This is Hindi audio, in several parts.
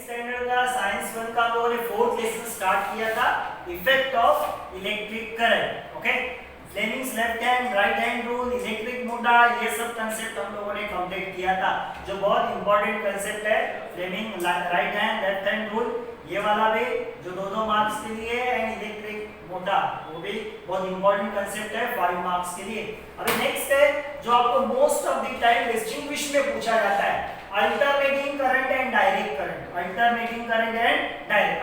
स्टैंडर्ड का साइंस 1 का हम लोगों ने फोर्थ लेसन स्टार्ट किया था, effect of electric current. Okay, Fleming's left hand right hand rule, electric motor, ये सब कंसेप्ट हम लोगों ने कंप्लीट किया था, जो बहुत इंपॉर्टेंट कंसेप्ट है। Fleming right hand left hand rule, ये वाला भी जो 2-2 मार्क्स के लिए, एंड इलेक्ट्रिक मोटर, वो भी बहुत इंपॉर्टेंट कंसेप्ट है 5 मार्क्स के लिए। अभी नेक्स्ट है जो आपको most of the time distinguish में पूछा जाता है, alternating current and direct current. Alternating current and direct,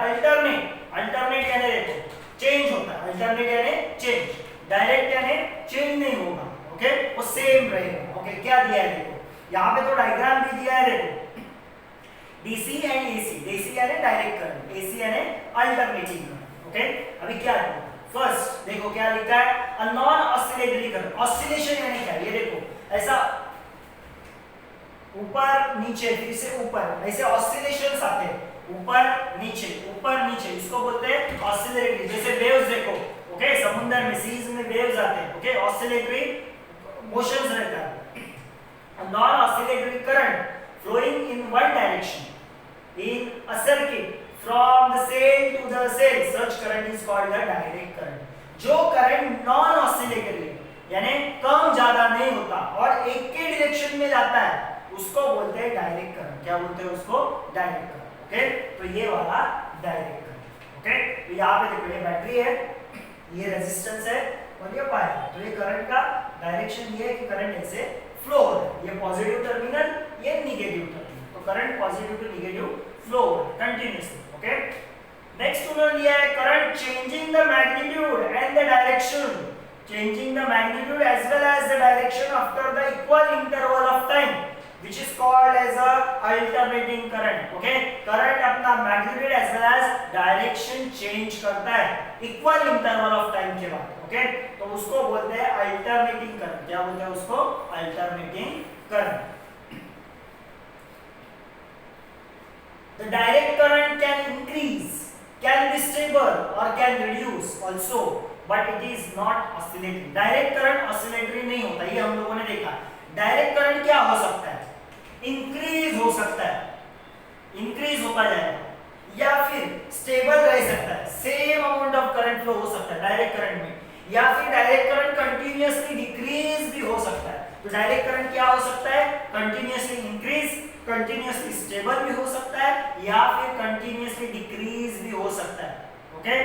alternate यानी देखो चेंज होता है, अल्टरनेट यानी चेंज, डायरेक्ट यानी चेंज नहीं होगा। ओके, वो सेम रहेगा। ओके, क्या दिया है देखो, यहाँ पे तो डायग्राम भी दिया है देखो, डीसी एंड एसी, डीसी यानी डायरेक्ट करंट, एसी यानी अल्टरनेटिंग करंट। ओके, अभी क्या है फर्स्ट देखो क्या लिखा है, a non oscillatory current. Oscillation यानी क्या, ये देखो ऐसा ऊपर नीचे फिर से ऊपर, ऐसे ऑसिलेशंस आते हैं, ऊपर नीचे, इसको बोलते हैं ऑसिलेटरी। जैसे वेव्स देखो, ओके, समुद्र में सीज में वेव्स आते हैं, ओके, ऑसिलेटरी मोशंस रहता है। Non oscillatory current flowing in one direction in a circuit from the cell to the cell, such current is called the direct current। जो करंट नॉन ऑसिलेटरी यानी कम ज्यादा नहीं होता और एक के डायरेक्शन में जाता है, उसको बोलते हैं डायरेक्ट करंट। क्या बोलते हैं उसको, डायरेक्ट करंट। ओके, तो ये वाला डायरेक्ट करंट। ओके, तो यहाँ पे देखो ये बैटरी है, ये रेजिस्टेंस है और ये वायर है, तो ये करंट का डायरेक्शन ये है कि करंट ऐसे फ्लो हो रहा है, ये पॉजिटिव टर्मिनल, ये नेगेटिव टर्मिनल, तो current positive to negative flow हो रहा है कंटीन्यूअसली। ओके, नेक्स्ट उन्होंने दिया है current changing the magnitude and the direction, changing the magnitude as well as the direction after the equal interval of time, which is called as a alternating current। okay, current अपना magnitude as well as direction change करता है इक्वल इंटरवल ऑफ टाइम के बाद। ओके, तो उसको बोलते हैं अल्टरनेटिंग करंट। क्या बोलते हैं उसको, alternating current. The direct current can increase, can be stable or can reduce also, but it is not oscillatory। Direct current oscillatory नहीं होता, ये हम लोगों ने देखा। डायरेक्ट करंट क्या हो सकता है, इंक्रीज हो सकता है, इंक्रीज होता जाएगा, या फिर स्टेबल रह सकता है, same amount of current flow हो सकता है डायरेक्ट करंट में, या फिर डायरेक्ट करंट कंटीन्यूअसली डिक्रीज भी हो सकता है। तो डायरेक्ट करंट क्या हो सकता है, कंटीन्यूअसली इंक्रीज, कंटीन्यूअसली स्टेबल भी हो सकता है, या फिर कंटीन्यूअसली डिक्रीज भी हो सकता है। ओके,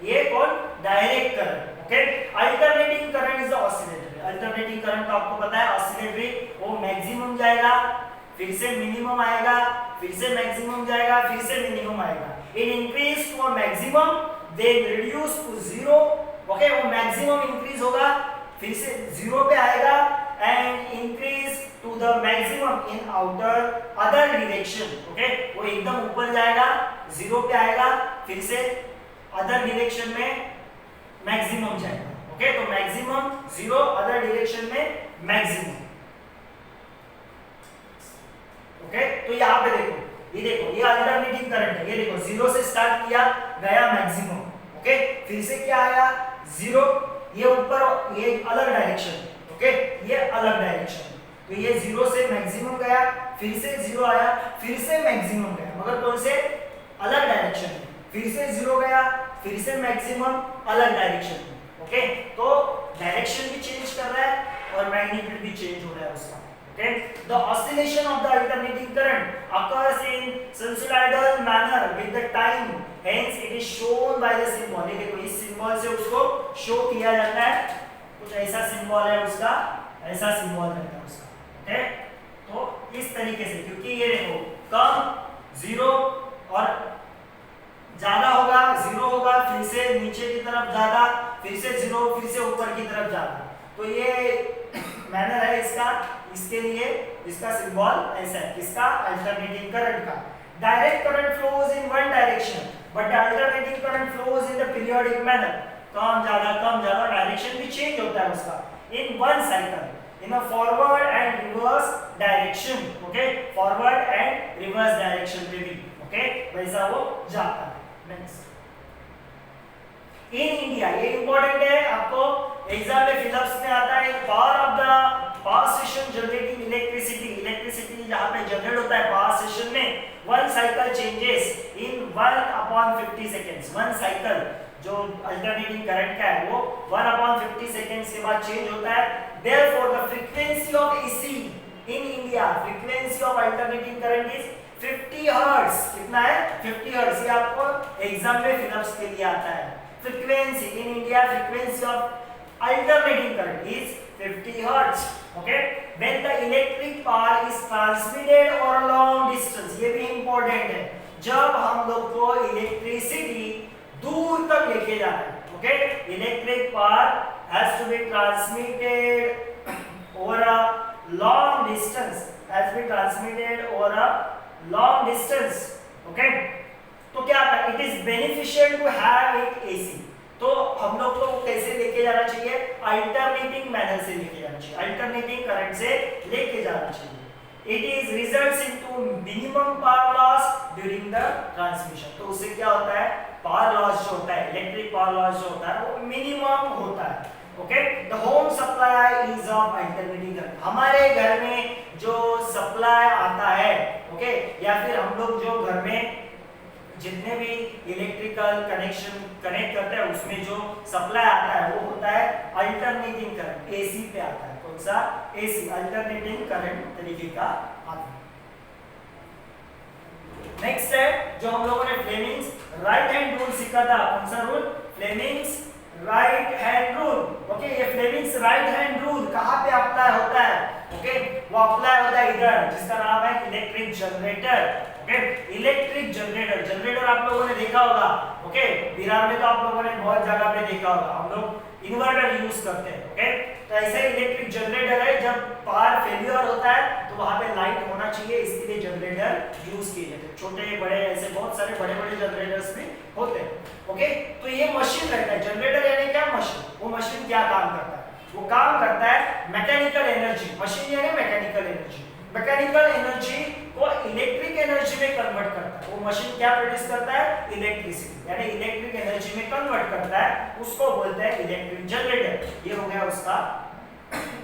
ये कौन, direct current. Okay, alternating current is the oscillatory. Alternating current तो आपको पता है ऑसिलेटरी, वो मैक्सिमम जाएगा, फिर से मिनिमम आएगा, फिर से मैक्सिमम जाएगा, फिर से मिनिमम आएगा। In increase to a maximum then reduce to zero. Okay, वो मैक्सिमम इंक्रीज होगा, फिर से जीरो पे आएगा, and increase to the maximum in outer other direction. Okay, वो एकदम ऊपर जाएगा, जीरो पे आएगा, फिर से अदर डायरेक्शन में मैक्सिमम जाएगा। ओके, तो मैक्सिमम जीरो, अदर डायरेक्शन में मैक्सिमम। ओके, तो यहाँ पे देखो, ये देखो ये अल्टरनेटिंग करंट है, ये देखो जीरो से स्टार्ट किया, गया मैक्सिमम। ओके, फिर से क्या आया, जीरो, ये ऊपर, ये अलग डायरेक्शन। ओके, ये अलग डायरेक्शन, तो ये जीरो से मैक्सिमम गया, फिर से जीरो आया, फिर से मैक्सिमम गया, मगर कौन से, अलग डायरेक्शन में, फिर से जीरो गया, फिर से मैक्सिमम, अलग डायरेक्शन में। ओके, तो डायरेक्शन भी चेंज कर रहा है और मैग्नीट्यूड भी चेंज हो रहा है उसका। Okay, the oscillation of the alternating current occurs in sinusoidal manner with the time, hence it is shown by the symbol। ये देखो इस सिंबल से उसको शो किया जाता है, कुछ ऐसा सिंबल है उसका, ऐसा सिंबल रहता है उसका। ओके, तो इस तरीके से, क्योंकि ये देखो कम, जीरो और ज्यादा होगा, जीरो होगा, फिर से नीचे की तरफ ज्यादा, फिर से जीरो, फिर से ऊपर की तरफ ज्यादा, तो ये मैनर है इसका, इसके लिए इसका सिंबल ऐसा है, किसका, अल्टरनेटिंग करंट का। Direct current flows in one direction but alternating current flows in the periodic manner. कम ज्यादा डायरेक्शन भी चेंज होता है उसका, in one cycle, in a forward and reverse direction. Okay, forward and reverse direction में भी, ओके, वैसा वो जाता है। नेक्स्ट, इन इंडिया, ये इंपॉर्टेंट है, आपको एग्जाम में फिलअप्स में आता है। Power of the power station generating electricity, electricity जहां पे जनरेट होता है पावर स्टेशन में, one cycle changes in 1/50 seconds. One cycle जो अल्टरनेटिंग करंट का है वो 1/50 सेकंड्स के बाद चेंज होता है। Therefore the frequency of AC in India, frequency of alternating current is 50 hertz. कितना है? 50 हर्ट्ज। ये आपको एग्जाम में फिलअप्स के लिए आता है। Frequency in India, frequency of alternating current is 50 hertz. Okay, when the electric power is transmitted over long distance, ये भी important है, जब हम लोग को इलेक्ट्रिसिटी दूर तक लेके जाना है। Okay, electric power has to be transmitted over a long distance, has to be transmitted over a long distance. Okay, तो क्या होता है? It is beneficial to have it AC. तो हम लोग को कैसे लेके जाना चाहिए? अल्टरनेटिंग मैनर से लेके जाना चाहिए, अल्टरनेटिंग करंट से लेके जाना चाहिए। It is results into minimum power loss during the transmission. तो उससे क्या होता है? पावर लॉस जो होता है, इलेक्ट्रिक पावर लॉस जो होता है वो मिनिमम होता है। Okay, the home supply is of alternating current. हमारे घर में जो सप्लाई आता है, ओके, या फिर हम लोग जो घर में जितने भी इलेक्ट्रिकल कनेक्शन कनेक्ट करते हैं उसमें जो सप्लाई आता है वो होता है अल्टरनेटिंग करंट, एसी पे आता है। कौन सा? एसी, अल्टरनेटिंग करंट तरीके का आता है। नेक्स्ट है जो हम लोगों ने फ्लेमिंग्स राइट हैंड रूल सीखा था। कौन सा rule? Fleming's right hand rule. Okay, ये फ्लेमिंग्स राइट हैंड रूल कहाँ पे अप्लाई होता है? ओके, वो अप्लाई होता है इधर, जिसका नाम है electric generator. Okay, electric generator, generator आप लोगों ने देखा होगा। ओके, बिहार में तो आप लोगों ने बहुत जगह पे देखा होगा, हम लोग इन्वर्टर यूज करते हैं। ओके, तो ऐसे इलेक्ट्रिक जनरेटर है, जब पावर फेलियर होता है तो वहां पे लाइट होना चाहिए, इसके लिए जनरेटर यूज किए जाते हैं। छोटे बड़े ऐसे बहुत सारे बड़े बड़े जनरेटर्स भी होते हैं। ओके, तो ये मशीन रहता है, जनरेटर यानी क्या? मशीन। वो मशीन क्या काम करता है? वो काम करता है मैकेनिकल एनर्जी, मशीन यानी मैकेनिकल एनर्जी, मैकेनिकल एनर्जी को इलेक्ट्रिक एनर्जी में कन्वर्ट करता है। वो मशीन क्या प्रोड्यूस करता है? इलेक्ट्रिसिटी, यानी इलेक्ट्रिक एनर्जी में कन्वर्ट करता है, उसको बोलते हैं इलेक्ट्रिक जनरेटर। ये हो गया उसका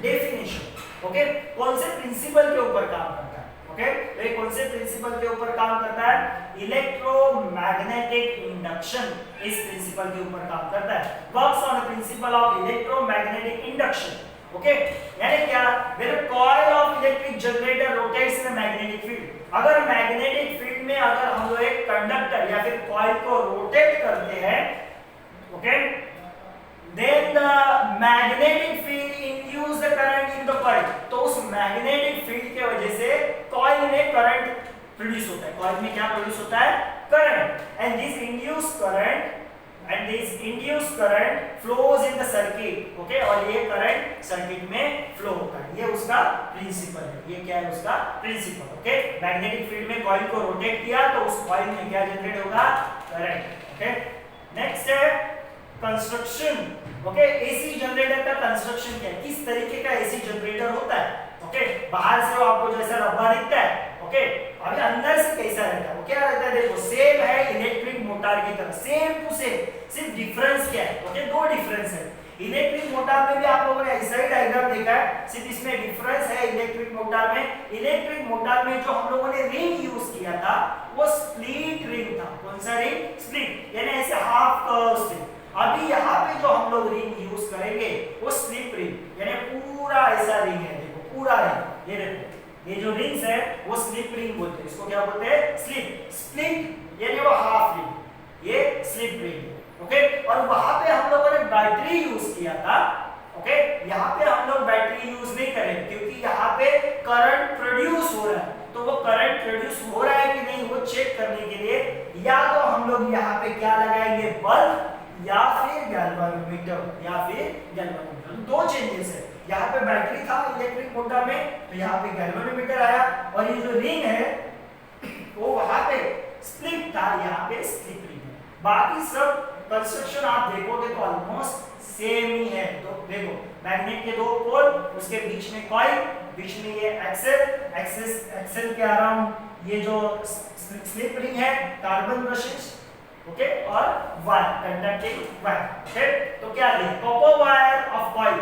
डेफिनेशन। ओके, कौन से प्रिंसिपल के ऊपर काम करता है? ओके, तो ये कौन से प्रिंसिपल के ऊपर काम करता है? इलेक्ट्रोमैग्नेटिक इंडक्शन, इस प्रिंसिपल के ऊपर काम करता है। Works on the principle of electromagnetic induction. Okay, यानी क्या? when a coil of electric generator rotates in a magnetic field, अगर मैग्नेटिक फील्ड में अगर हम लोग एक कंडक्टर या फिर कॉइल को रोटेट करते हैं, okay, then the magnetic field induce the current in the coil, तो उस मैग्नेटिक फील्ड के वजह से कॉइल में करंट प्रोड्यूस होता है। कॉइल में क्या प्रोड्यूस होता है? Current. And this induced current flows in the circuit। Okay, और ये करंट सर्किट में फ्लो होता है। ये उसका प्रिंसिपल है। ये क्या है उसका प्रिंसिपल? ओके, मैग्नेटिक फील्ड में कॉइल को रोटेट किया तो उस कॉइल में क्या जनरेट होगा? करंट। ओके, नेक्स्ट है कंस्ट्रक्शन। ओके, एसी जनरेटर का कंस्ट्रक्शन क्या है? किस तरीके का एसी जनरेटर होता है? ओके, बाहर से वो आपको जैसा डब्बा दिखता है, ओके, अभी अंदर से कैसा रहता है? वो क्या रहता है? देखो, सेम है इलेक्ट्रिक मोटर की तरह, सेम टू सेम, सिर्फ डिफरेंस क्या है? ओके, दो डिफरेंस है। इलेक्ट्रिक मोटर में भी आप लोगों ने ऐसा ही डायग्राम देखा है, सिर्फ इसमें डिफरेंस है। इलेक्ट्रिक मोटर में जो हम लोगों ने रिंग यूज किया था वो स्प्लिट रिंग था। कौन सा रिंग? स्प्लिट, यानी ऐसे हाफ कर्व से। अभी यहाँ पे जो हम लोग रिंग यूज करेंगे वो स्लिप रिंग, यानी पूरा ऐसा रिंग है। देखो, पूरा रिंग, ये देखो, ये जो रिंग्स है वो स्लिप रिंग बोलते हैं। इसको क्या बोलते हैं? स्लिप। स्प्लिट यानी वो हाफ रिंग, ये स्लिप रिंग। ओके, और वहां पे हम लोगों ने बैटरी यूज किया था। ओके, यहाँ पे हम लोग बैटरी यूज नहीं करेंगे क्योंकि यहाँ पे करंट प्रोड्यूस हो रहा है, तो वो करंट प्रोड्यूस हो रहा है कि नहीं वो चेक करने के लिए या तो हम लोग यहाँ पे क्या लगाएंगे? बल्ब या फिर गैल्वेनोमीटर, दो चेंजेस है। यहाँ पे बैटरी था इलेक्ट्रिक मोटर में, तो यहाँ पे गैल्वेनोमीटर आया, और ये जो रिंग है वो वहां पे स्प्लिट था, यहाँ पे स्लिप रिंग है। बाकी सब कंस्ट्रक्शन आप देखोगे तो ऑलमोस्ट सेम ही है। तो देखो, मैग्नेट के दो पोल, उसके बीच में कॉइल, बीच में ये एक्सेल के अराउंड ये जो स्लिप रिंग है, कार्बन ब्रशेस, ओके, और वायर, कंडक्टिंग वायर। ओके, तो क्या है कॉपर वायर ऑफ कॉइल,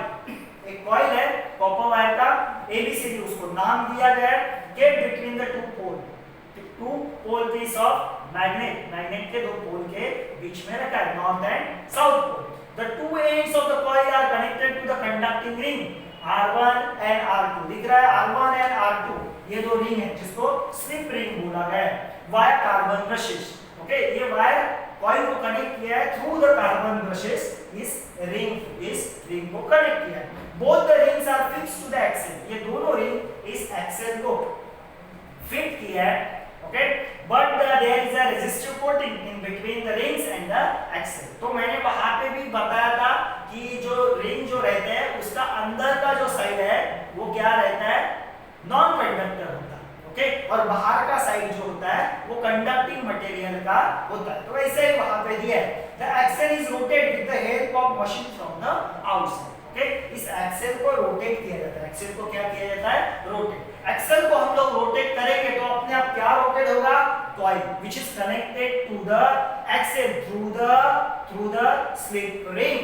एक कॉइल है कॉपर वायर का, एबीसीडी उसको नाम दिया गया है, kept between the two pole piece of magnet, magnet के दो पोल के बीच में रखा है, north and south pole. The two ends of the coil are connected to the conducting ring R1 and R2, दिख रहा है R1 एंड R2, ये दो रिंग है जिसको स्लिप रिंग बोला गया है, वायर कार्बन ब्रशेस। ओके, ये वायर कॉइल को कनेक्ट किया है थ्रू द कार्बन ब्रशेस, इस रिंग को कनेक्ट किया है। Both the rings are fixed to the axle, ये दोनों रिंग इस एक्सेल को फिट किया है। Okay, but there is a resistive coating in between the rings and the axle. तो मैंने वहां पे भी बताया था कि जो रिंग जो रहता है उसका अंदर का जो साइड है वो क्या रहता है, नॉन कंडक्टर होता है। ओके, और बाहर का साइड जो होता है वो कंडक्टिंग मटेरियल का होता है। तो वैसे ही वहां पे दिया है, the axle is rotate with the help of machine from the outside. Okay, इस एक्सेल को रोटेट किया जाता है, एक्सेल को क्या किया जाता है, रोटेट। एक्सेल को हम लोग रोटेट करेंगे तो अपने आप क्या रोटेट होगा, coil which is connected to the axle through the slip ring,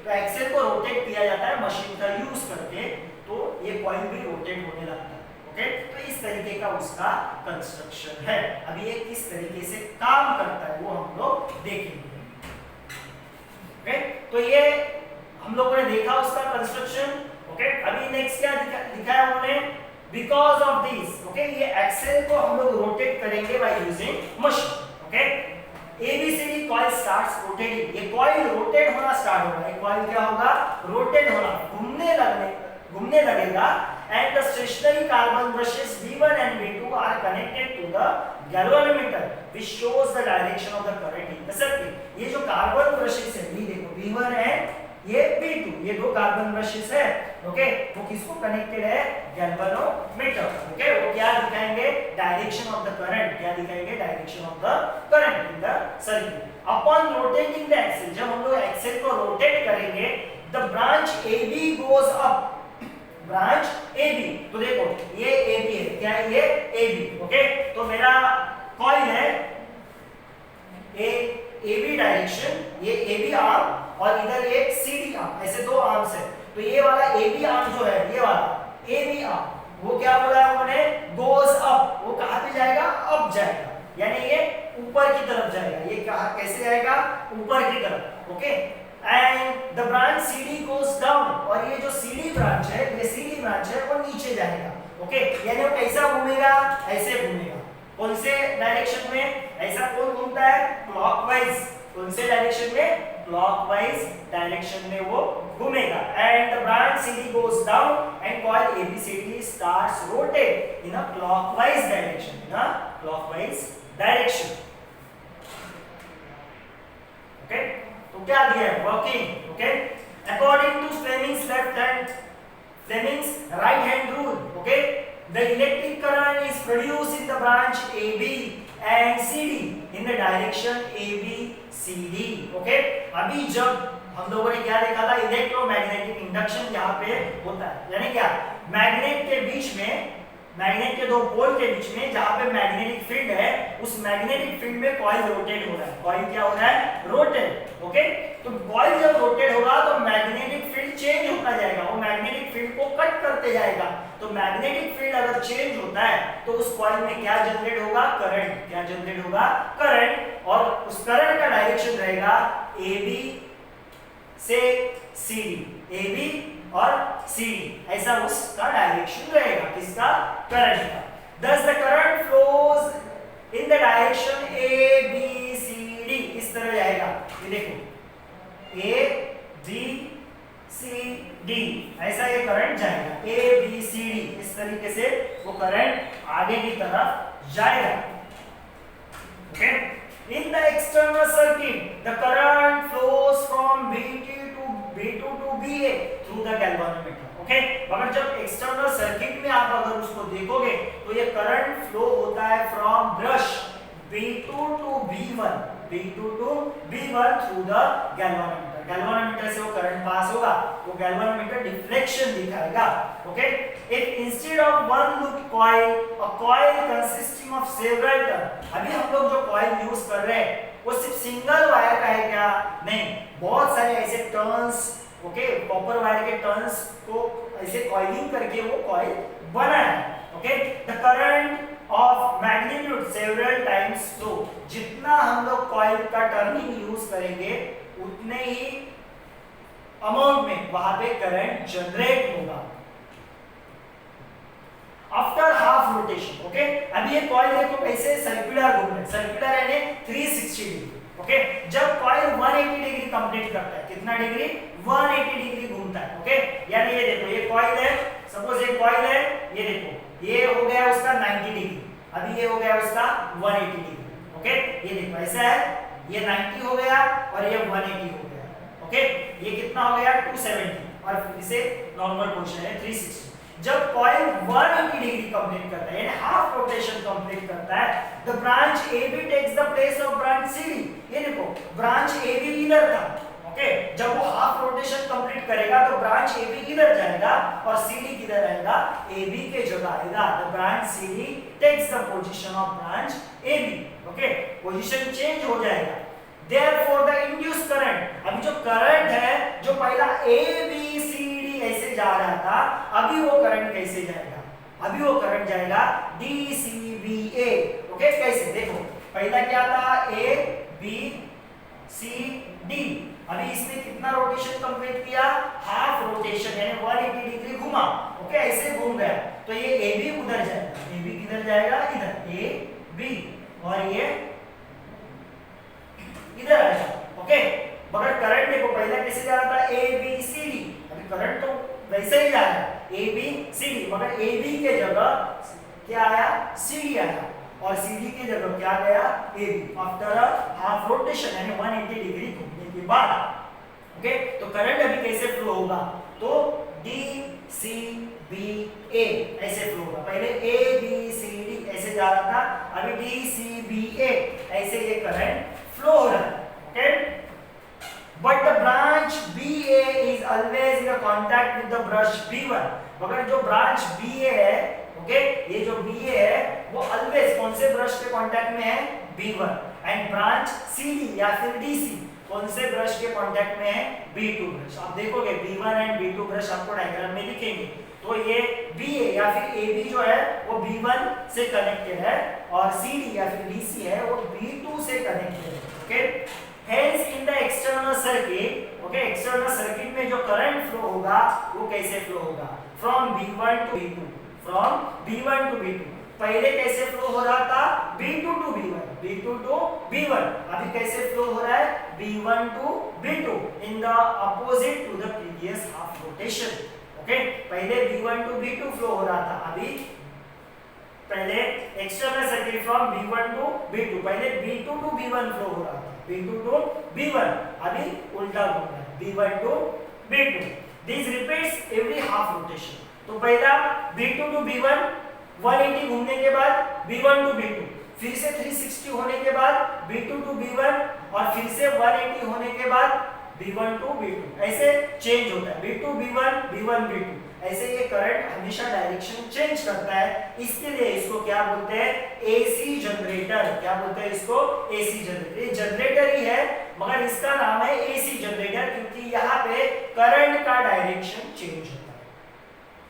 तो एक्सेल को रोटेट किया जाता है मशीन का यूज करके, तो ये कॉइल भी रोटेट होने लगता है। ओके, तो इस तरीके का उसका कंस्ट्रक्शन है। अभी ये किस तरीके से काम करता है वो हम लोग देखेंगे। ओके, तो ये हम लोगों ने देखा उसका कंस्ट्रक्शन। ओके, अभी नेक्स्ट क्या दिखाया उन्होंने, बिकॉज ऑफ दिस। ओके, ये एक्सेल को हम लोग रोटेट करेंगे by using machine. Okay, ABCD coil starts rotating, ये कॉइल रोटेट होना स्टार्ट होगा, ये कॉइल क्या होगा, रोटेट होना, घूमने लगेगा। And the stationary carbon brushes V1 and V2 are connected to the galvanometer which shows the direction of the current in the circuit. ये जो कार्बन ब्रशेस है, ये देखो V1 है, ये V2, ये दो कार्बन ब्रशेस है। ओके, वो किसको कनेक्टेड है, गैल्वेनोमीटर। ओके, वो क्या दिखाएंगे, डायरेक्शन ऑफ द करंट, क्या दिखाएंगे, direction of the current in the circuit. Upon rotating the axle, जब हम लोग एक्सेल को रोटेट करेंगे, the branch AB goes up, branch AB, तो देखो ये AB है, क्या है ये AB। ओके, तो मेरा कॉइल है AB डायरेक्शन, ये AB आर्म और इधर एक CD आर्म, ऐसे दो आर्म्स है। तो ये वाला AB आर्म जो है, ये वाला AB आर्म, वो क्या बोला है उन्होंने, गोज अप, वो कहां पे जाएगा, अप जाएगा, यानी ये ऊपर की तरफ जाएगा। ये कहां कैसे जाएगा, ऊपर की तरफ। Okay, and the branch CD goes down, और ये जो CD ब्रांच है, ये CD ब्रांच है, वो नीचे जाएगा। ओके, यानी वो कैसा घूमेगा, ऐसे घूमेगा। कौन से डायरेक्शन में, ऐसा कौन घूमता है, क्लॉकवाइज। कौन से डायरेक्शन में, क्लॉकवाइज डायरेक्शन में वो घूमेगा। And the branch CD goes down and coil ABCD starts rotate in a clockwise direction, okay. तो क्या दिया है, working. Okay, according to Fleming's right hand rule, okay, the electric current is produced in the branch AB and CD in the direction ABCD. Okay, अभी जब हम लोगों ने क्या देखा था, इलेक्ट्रोमैग्नेटिक इंडक्शन यहाँ पे होता है, यानी क्या, मैग्नेट के बीच में, मैग्नेट के दो पोल के बीच में जहाँ पे मैग्नेटिक फील्ड है, उस मैग्नेटिक फील्ड में कॉइल रोटेट हो रहा है। कॉइल क्या हो रहा है, रोटेट। ओके, तो कॉइल जब रोटेट होगा तो मैग्नेटिक फील्ड चेंज होता जाएगा, वो मैग्नेटिक फील्ड को कट करते जाएगा। तो मैग्नेटिक फील्ड अगर चेंज होता है तो उस कॉइल में क्या जनरेट होगा, करंट। क्या जनरेट होगा, करंट। और उस करंट का डायरेक्शन रहेगा AB से CD, AB और CD, ऐसा उसका डायरेक्शन रहेगा, किसका, करंट का। Thus the current flows in the direction ABCD, इस तरह जाएगा, ये देखो ABCD, ऐसा ये करंट जाएगा, ABCD, इस तरीके से वो करंट आगे की तरफ जाएगा। Okay, in the external circuit the current flows from B2 to BA through the galvanometer. Okay, मगर जब एक्सटर्नल सर्किट में आप अगर उसको देखोगे तो ये करंट फ्लो होता है from brush B2 to B1 through the galvanometer। Galvanometer से वो करंट पास होगा, वो गैल्वेनोमीटर डिफ्लेक्शन दिखाएगा। Okay, if instead of one loop coil, a coil consisting of several turn, अभी हम लोग जो कॉइल यूज कर रहे हैं वो सिर्फ सिंगल वायर का है क्या? नहीं, बहुत सारे ऐसे टर्न्स, ओके, कॉपर वायर के टर्न्स को ऐसे कॉइलिंग करके वो कॉइल बना है। Okay, the current of magnitude several times flow, जितना हम लोग कॉइल का टर्निंग यूज करेंगे उतने ही अमाउंट में वहां पे करंट जनरेट होगा आफ्टर हाफ रोटेशन। ओके, अभी ये कॉइल देखो कैसे सर्कुलर घूम रहा है, सर्कुलर यानी 360 डिग्री। ओके, जब कॉइल 180 डिग्री कंप्लीट करता है, कितना डिग्री? 180 डिग्री घूमता है। ओके, यानी ये देखो ये कॉइल है, सपोज ये कॉइल है, ये देखो ये हो गया उसका 90 डिग्री, अभी ये हो गया उसका 180 डिग्री। ओके, ये देखो ऐसा है, ये 90 हो गया और ये 180 हो गया। ओके, ये कितना हो गया? 270 और फिर से नॉर्मल पोजीशन है 360। जब कॉइल 180 डिग्री कंप्लीट करता है, यानी हाफ रोटेशन कंप्लीट करता है, the branch AB takes the place of branch CD। ये देखो ब्रांच AB इधर था। ओके, जब वो हाफ रोटेशन कंप्लीट करेगा तो ब्रांच AB इधर जाएगा और CD किधर आएगा? AB के जगह आएगा। The branch CD takes the position of branch AB। Okay, position change हो जाएगा। Therefore the induced current, अभी जो करंट है जो पहला ABCD ऐसे जा रहा था, अभी वो करंट कैसे जाएगा? अभी वो करंट जाएगा DCBA। ओके, कैसे? देखो पहला क्या था? ABCD, अभी इसने कितना रोटेशन कंप्लीट किया? हाफ रोटेशन, यानी 180 डिग्री घुमा। ओके, ऐसे घूम गया तो ये AB उधर जाएगा, AB किधर जाएगा? इधर, AB, और ये इधर आएगा। ओके, मगर करंट देखो पहले कैसे जा रहा था? ABCD, अभी करंट तो वैसे ही जा रहा है ABCD, मगर AB के जगह क्या आया? CD आया और CD के जगह क्या गया? AB आफ्टर हाफ रोटेशन, यानी 180 डिग्री घूमने के बाद। ओके, तो करंट अभी कैसे फ्लो होगा? तो DCBA ऐसे फ्लो होगा। पहले ABCD ऐसे जा रहा था, अभी DCBA ऐसे ये करंट फ्लो हो रहा है। Okay, but the branch BA is always in contact with the brush B1, मगर जो ब्रांच BA है, ओके, ये जो BA है वो ऑलवेज कौन से ब्रश के कांटेक्ट में है? B1। एंड ब्रांच CD या फिर DC कौन से ब्रश के कांटेक्ट में है? B2 brush. आप देखोगे B1 एंड B2 ब्रश आपको डायग्राम में दिखेंगे। तो ये BA या फिर AB जो है वो B1 से कनेक्टेड है और CD या फिर DC है वो B2 से कनेक्टेड है। Okay, hence in the external circuit, okay, external circuit में जो करंट फ्लो होगा वो कैसे फ्लो होगा? From B1 to B2, from B1 to B2। पहले कैसे फ्लो हो रहा था? B2 to B1, B2 to B1। अभी कैसे फ्लो हो रहा है? B1 to B2 in the opposite to the previous half rotation. Okay, पहले B1 टू B2 फ्लो हो रहा था, अभी पहले external circuit from B1 to B2, पहले B2 टू B1 फ्लो हो रहा था, B2 टू B1, अभी उल्टा हो रहा है B1 to B2। This repeats every half rotation. तो पहला B2 टू B1 180 घूमने के बाद B1 टू B2, फिर से 360 होने के बाद B2 टू B1 और फिर से 180 होने के बाद B1 टू B2, ऐसे चेंज होता है B2 B1 B1 B2, ऐसे ये करंट हमेशा डायरेक्शन चेंज करता है। इसके लिए इसको क्या बोलते हैं? AC generator. क्या बोलते हैं इसको? AC generator. ये जनरेटर ही है मगर इसका नाम है AC जनरेटर क्योंकि यहाँ पे करंट का डायरेक्शन चेंज होता है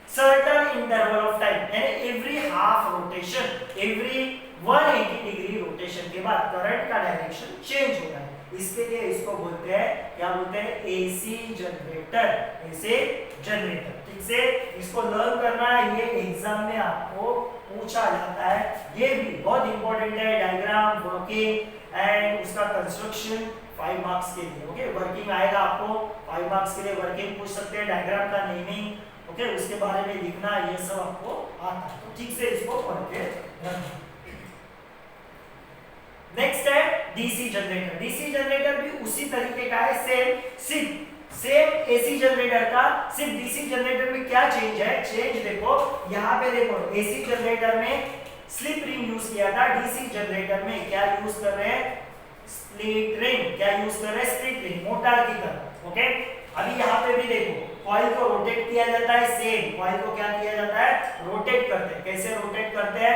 certain interval of time, यानी every half rotation, every 180 degree rotation के बाद करंट का डायरेक्शन चेंज होता है। इसके लिए इसको बोलते हैं, क्या बोलते हैं? AC generator, AC generator. ठीक से इसको लर्न करना है, ये एग्जाम में आपको पूछा जाता है। ये भी बहुत इंपॉर्टेंट है, डायग्राम, वर्किंग एंड उसका कंस्ट्रक्शन 5 मार्क्स के लिए। ओके, वर्किंग आएगा आपको 5 मार्क्स के लिए, वर्किंग पूछ सकते हैं, डायग्राम का नेमिंग, ओके, उसके बारे में लिखना, ये सब आपको आता है। तो ठीक से इसको पढ़ के रखना। नेक्स्ट है डीसी जनरेटर। डीसी जनरेटर भी उसी तरीके का है, सेम एसी जनरेटर का, सिर्फ डीसी जनरेटर में क्या चेंज है? चेंज देखो यहाँ पे, देखो एसी जनरेटर में स्लिप रिंग यूज किया था, डीसी जनरेटर में क्या यूज कर रहे हैं? Split ring. क्या यूज कर रहे हैं? स्प्लिट रिंग, मोटर की तरह। ओके, अभी यहाँ पे भी देखो कॉइल को रोटेट किया जाता है, सेम कॉइल को क्या किया जाता है, रोटेट करते हैं। कैसे रोटेट करते हैं,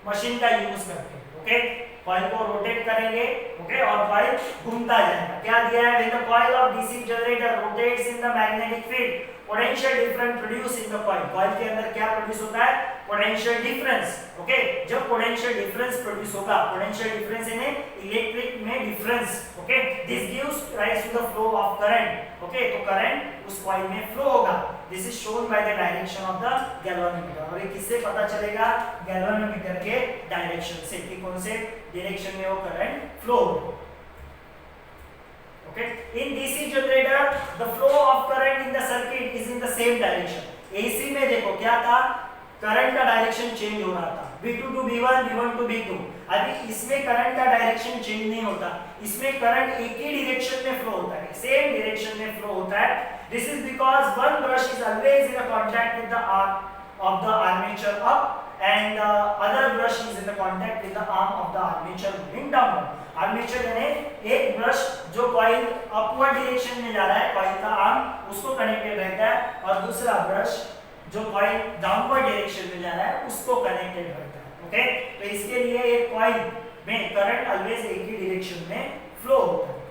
मशीन का यूज करके। ओके, कॉइल को रोटेट करेंगे, ओके, और कॉइल घूमता जाएगा। क्या दिया है, when the coil of DC generator rotates in the magnetic field, potential difference produce in the coil. Coil के अंदर क्या प्रोड्यूस होता है, पोटेंशियल डिफरेंस। ओके, जब पोटेंशियल डिफरेंस प्रोड्यूस होगा, पोटेंशियल डिफरेंस यानी इलेक्ट्रिक में difference, okay, this gives rise to the flow of current. Okay, तो करंट उस कॉइल में फ्लो होगा। This is shown by the direction of the galvanometer. और ये किससे पता चलेगा, गैल्वेनोमीटर के डायरेक्शन से, कि कौन से डायरेक्शन में वो करंट फ्लो होगा। Okay, in DC generator the flow of current in the circuit is in the same direction. AC में देखो क्या था, करंट का डायरेक्शन चेंज हो रहा था, V2 to V1, V1 to V2। अभी इसमें करंट का डायरेक्शन चेंज नहीं होता, इसमें करंट एक ही डायरेक्शन में फ्लो होता है, सेम डायरेक्शन में फ्लो होता है। This is because one brush is always in a contact with the arm of the armature up and the other brush is in the contact with the arm of the armature moving downward। Armature यानी एक ब्रश जो कॉइल अपवर्ड डायरेक्शन में जा रहा है, कॉइल का आर्म उसको कनेक्टेड रहता है, और दूसरा ब्रश जो कॉइल डाउनवर्ड डायरेक्शन में जा रहा है उसको कनेक्टेड रहता है। ओके, तो इसके लिए एक कॉइल में करंट ऑलवेज एक ही डायरेक्शन में फ्लो होता है।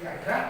याद रहा।